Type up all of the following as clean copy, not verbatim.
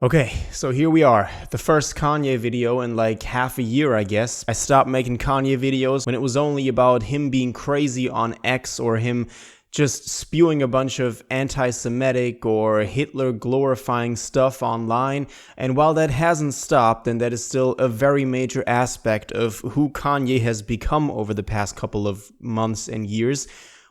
Okay, so here we are, the first Kanye video in like half a year, I guess. I stopped making Kanye videos when it was only about him being crazy on X or him just spewing a bunch of anti-Semitic or Hitler glorifying stuff online. And while that hasn't stopped, and that is still a very major aspect of who Kanye has become over the past couple of months and years,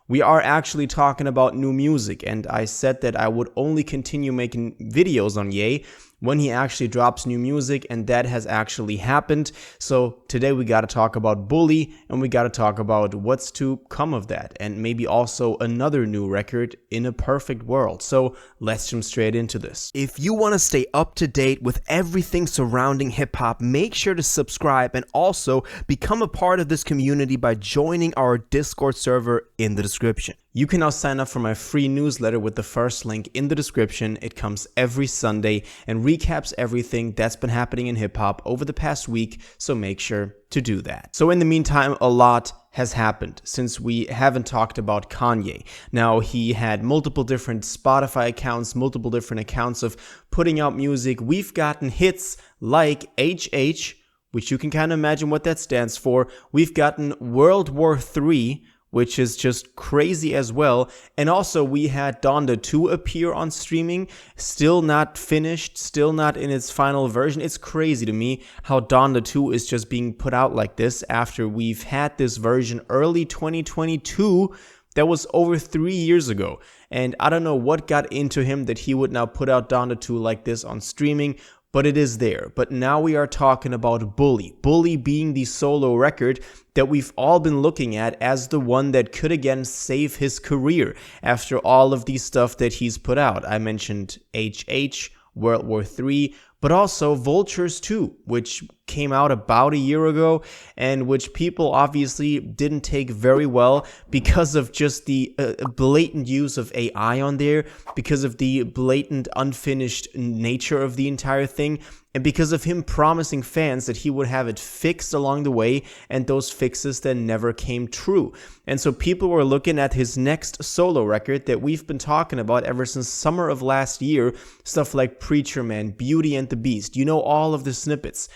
we are actually talking about new music, and I said that I would only continue making videos on Ye when he actually drops new music, and that has actually happened. So today we got to talk about Bully, and we got to talk about what's to come of that, and maybe also another new record, In a Perfect World. So let's jump straight into this. If you want to stay up to date with everything surrounding hip-hop, make sure to subscribe and also become a part of this community by joining our Discord server in the description. You can now sign up for my free newsletter with the first link in the description. It comes every Sunday and recaps everything that's been happening in hip-hop over the past week, so make sure to do that. So in the meantime, a lot has happened since we haven't talked about Kanye. Now, he had multiple different Spotify accounts, multiple different accounts of putting out music. We've gotten hits like HH, which you can kind of imagine what that stands for. We've gotten World War III, which is just crazy as well. And also we had Donda 2 appear on streaming, still not finished, still not in its final version. It's crazy to me how Donda 2 is just being put out like this after we've had this version early 2022 that was over 3 years ago. And I don't know what got into him that he would now put out Donda 2 like this on streaming, but it is there. But now we are talking about Bully. Bully being the solo record that we've all been looking at as the one that could again save his career after all of the stuff that he's put out. I mentioned HH, World War III, but also Vultures 2, which came out about a year ago and which people obviously didn't take very well because of just the blatant use of AI on there, because of the blatant unfinished nature of the entire thing, and because of him promising fans that he would have it fixed along the way, and those fixes then never came true. And so people were looking at his next solo record that we've been talking about ever since summer of last year, stuff like Preacher Man, Beauty and the Beast, you know, all of the snippets.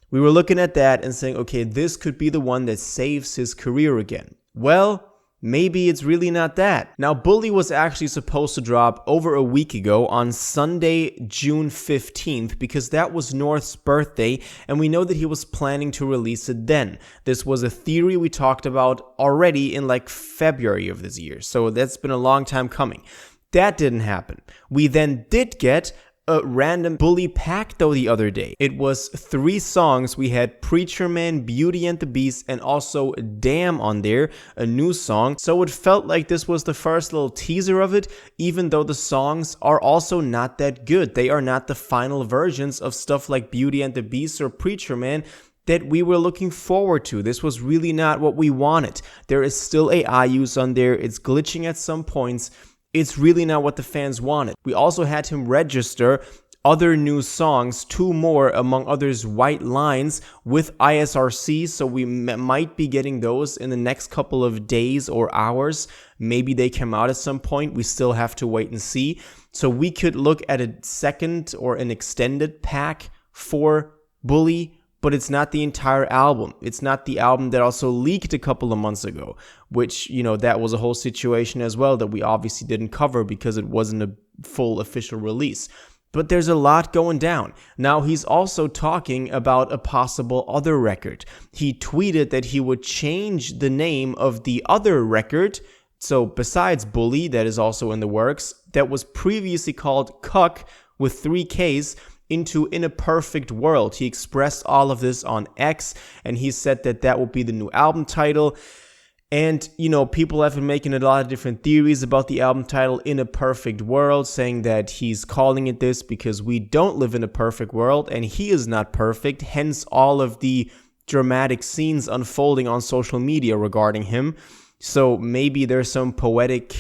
We were looking at that and saying, okay, this could be the one that saves his career again. Well, maybe it's really not that. Now, Bully was actually supposed to drop over a week ago on Sunday, June 15th, because that was North's birthday, and we know that he was planning to release it then. This was a theory we talked about already in like February of this year, so that's been a long time coming. That didn't happen. We then did get a random Bully pack though the other day. It was 3 songs. We had Preacher Man, Beauty and the Beast, and also Damn on there, a new song. So it felt like this was the first little teaser of it, even though the songs are also not that good. They are not the final versions of stuff like Beauty and the Beast or Preacher Man that we were looking forward to. This was really not what we wanted. There is still AI use on there. It's glitching at some points. It's really not what the fans wanted. We also had him register other new songs, 2 more, among others White Lines, with ISRC, so we might be getting those in the next couple of days or hours. Maybe they come out at some point. We still have to wait and see. So we could look at a second or an extended pack for Bully, but it's not the entire album. It's not the album that also leaked a couple of months ago, which, you know, that was a whole situation as well that we obviously didn't cover because it wasn't a full official release. But there's a lot going down. Now, he's also talking about a possible other record. He tweeted that he would change the name of the other record, so besides Bully, that is also in the works, that was previously called Cuck with 3 Ks, into In a Perfect World. He expressed all of this on X, and he said that that would be the new album title. And, you know, people have been making a lot of different theories about the album title, In a Perfect World, saying that he's calling it this because we don't live in a perfect world, and he is not perfect, hence all of the dramatic scenes unfolding on social media regarding him. So maybe there's some poetic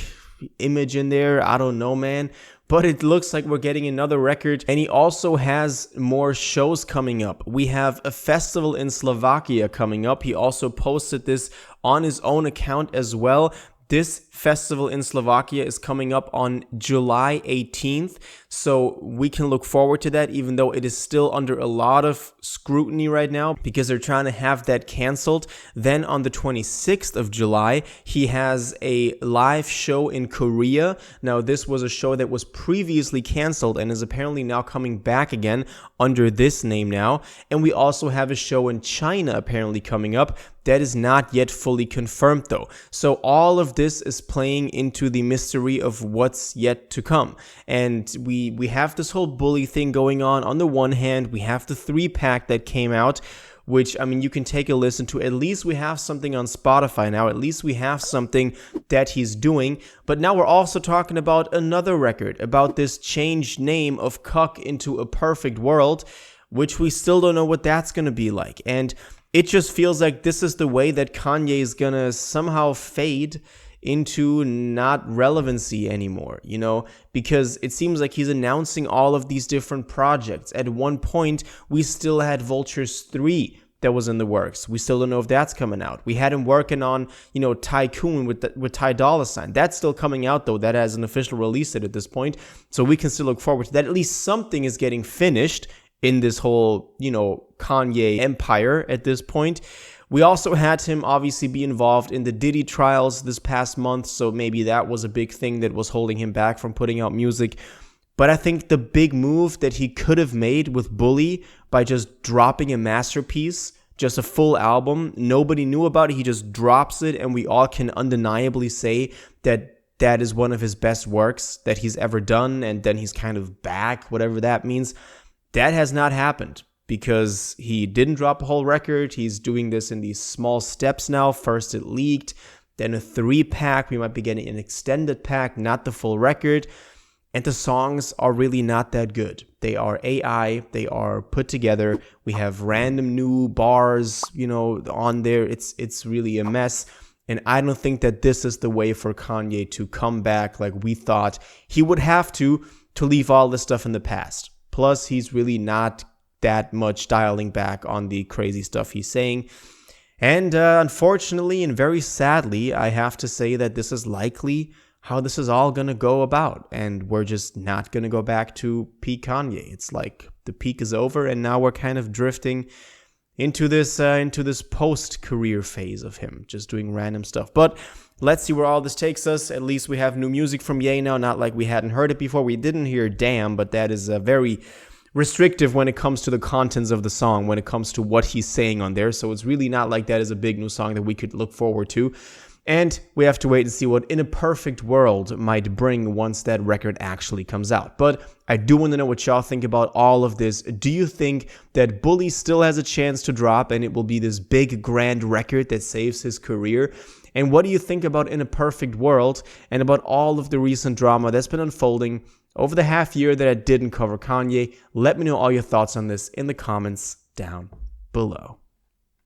image in there, I don't know, man. But it looks like we're getting another record, and he also has more shows coming up. We have a festival in Slovakia coming up. He also posted this on his own account as well. This festival in Slovakia is coming up on July 18th, so we can look forward to that, even though it is still under a lot of scrutiny right now because they're trying to have that canceled. Then on the 26th of July, he has a live show in Korea. Now, this was a show that was previously canceled and is apparently now coming back again under this name now. And we also have a show in China apparently coming up. That is not yet fully confirmed though. So all of this is playing into the mystery of what's yet to come. And we have this whole bully thing going on. On the one hand, we have the 3-pack that came out, which, I mean, you can take a listen to. At least we have something on Spotify now. At least we have something that he's doing. But now we're also talking about another record, about this changed name of Cuck into A Perfect World, which we still don't know what that's going to be like. And it just feels like this is the way that Kanye is going to somehow fade into not relevancy anymore, you know, because it seems like he's announcing all of these different projects. At one point, we still had Vultures 3 that was in the works. We still don't know if that's coming out. We had him working on, you know, Tycoon with Ty Dolla $ign. That's still coming out, though. That has an official release date at this point. So we can still look forward to that. At least something is getting finished in this whole, you know, Kanye empire at this point. We also had him obviously be involved in the Diddy trials this past month, so maybe that was a big thing that was holding him back from putting out music. But I think the big move that he could have made with Bully by just dropping a masterpiece, just a full album, nobody knew about it, he just drops it, and we all can undeniably say that that is one of his best works that he's ever done, and then he's kind of back, whatever that means. That has not happened because he didn't drop a whole record. He's doing this in these small steps now. First it leaked, then a 3-pack. We might be getting an extended pack, not the full record. And the songs are really not that good. They are AI. They are put together. We have random new bars, you know, on there. It's really a mess. And I don't think that this is the way for Kanye to come back like we thought he would have to leave all this stuff in the past. Plus, he's really not that much dialing back on the crazy stuff he's saying. And unfortunately and very sadly, I have to say that this is likely how this is all going to go about. And we're just not going to go back to peak Kanye. It's like the peak is over and now we're kind of drifting into this post-career phase of him, just doing random stuff. But let's see where all this takes us. At least we have new music from Ye now, not like we hadn't heard it before. We didn't hear Damn, but that is very restrictive when it comes to the contents of the song, when it comes to what he's saying on there. So it's really not like that is a big new song that we could look forward to. And we have to wait and see what In a Perfect World might bring once that record actually comes out. But I do want to know what y'all think about all of this. Do you think that Bully still has a chance to drop and it will be this big grand record that saves his career? And what do you think about In a Perfect World and about all of the recent drama that's been unfolding over the half year that I didn't cover Kanye? Let me know all your thoughts on this in the comments down below.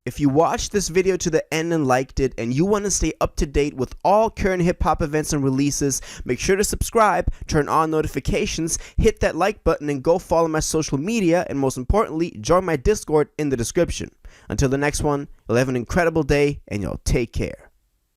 If you watched this video to the end and liked it, and you want to stay up to date with all current hip-hop events and releases, make sure to subscribe, turn on notifications, hit that like button, and go follow my social media, and most importantly, join my Discord in the description. Until the next one, you'll have an incredible day, and y'all take care.